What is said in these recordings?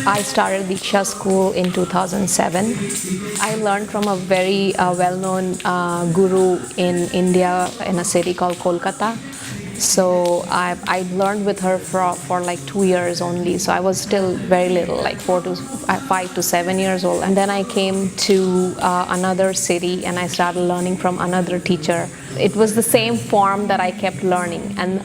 I started Deeksha school in 2007. I learned from a very well-known guru in India in a city called Kolkata. So I learned with her for like 2 years only. So I was still very little, like 5 to 7 years old. And then I came to another city and I started learning from another teacher. It was the same form that I kept learning. And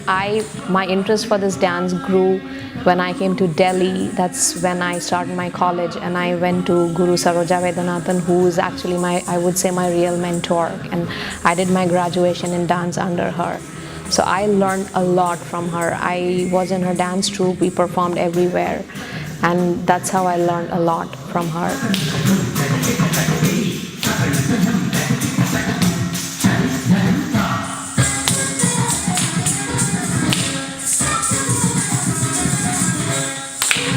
my interest for this dance grew when I came to Delhi. That's when I started my college, and I went to Guru Saroja Vaidyanathan, who is actually I would say my real mentor. And I did my graduation in dance under her. So I learned a lot from her. I was in her dance troupe, we performed everywhere, and that's how I learned a lot from her.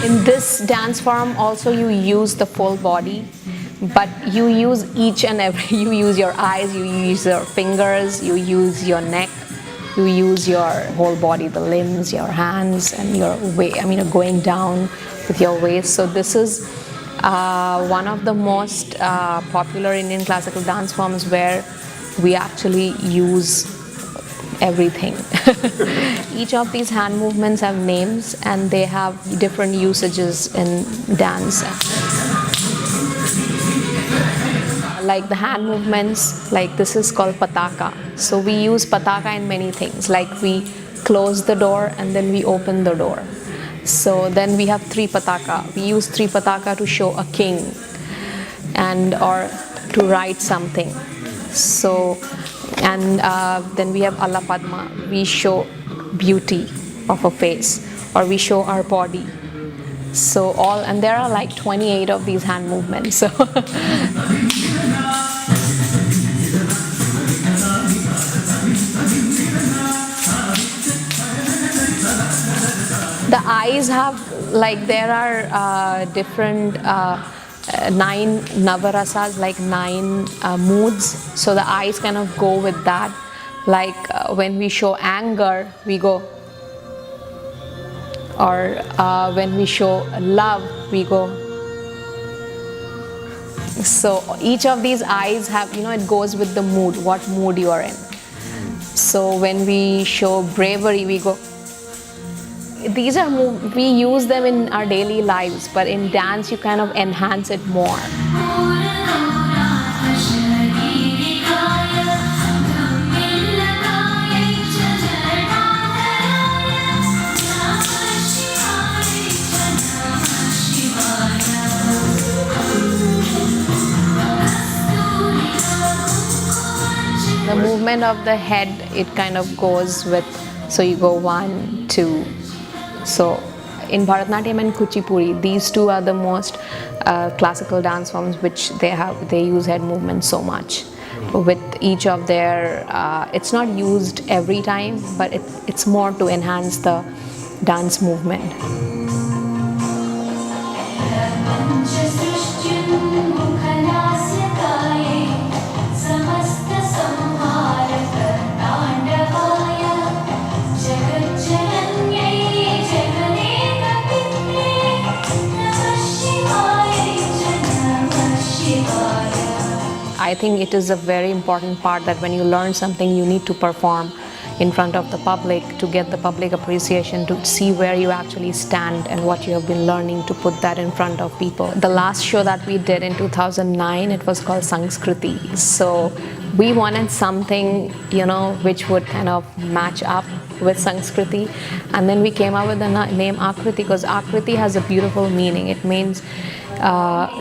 In this dance form also you use the full body, but you use each and every, you use your eyes, you use your fingers, you use your neck, you use your whole body, the limbs, your hands, and your weight. I mean, you're going down with your waist. So this is one of the most popular Indian classical dance forms where we actually use everything. Each of these hand movements have names and they have different usages in dance. Like the hand movements, like this is called pataka. So we use pataka in many things, like we close the door and then we open the door. So then we have three pataka. We use three pataka to show a king and or to write something. So and then we have Alla Padma. We show beauty of a face, or we show our body. So and there are like 28 of these hand movements. So the eyes have, like, there are different 9 navarasas, like 9 moods. So the eyes kind of go with that. Like when we show anger, we go, or when we show love, we go. So each of these eyes have, it goes with the mood, what mood you are in. So when we show bravery, we go. These are we use them in our daily lives, but in dance you kind of enhance it more. The movement of the head, it kind of goes with, so you go 1, 2. So in Bharatanatyam and Kuchipudi, these two are the most classical dance forms which they use head movement so much. With each of their, it's not used every time, but it's more to enhance the dance movement. I think it is a very important part that when you learn something, you need to perform in front of the public to get the public appreciation, to see where you actually stand and what you have been learning, to put that in front of people. The last show that we did in 2009, it was called Sanskriti. So we wanted something, which would kind of match up with Sanskriti. And then we came up with the name Aakriti, because Aakriti has a beautiful meaning. It means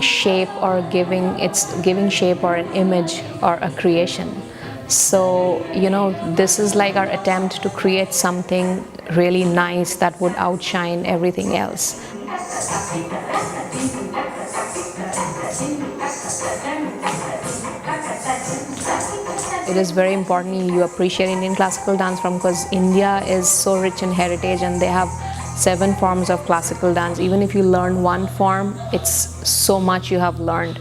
shape, or giving shape or an image or a creation. So this is like our attempt to create something really nice that would outshine everything else. It is very important you appreciate Indian classical dance form, because India is so rich in heritage and they have 7 forms of classical dance. Even if you learn one form, it's so much you have learned.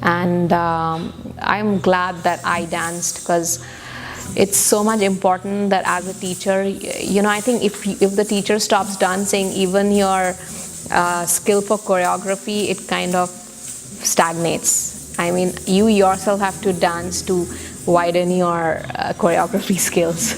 And I'm glad that I danced, because it's so much important that as a teacher, I think if the teacher stops dancing, even your skill for choreography, it kind of stagnates. I mean, you yourself have to dance to widen your choreography skills.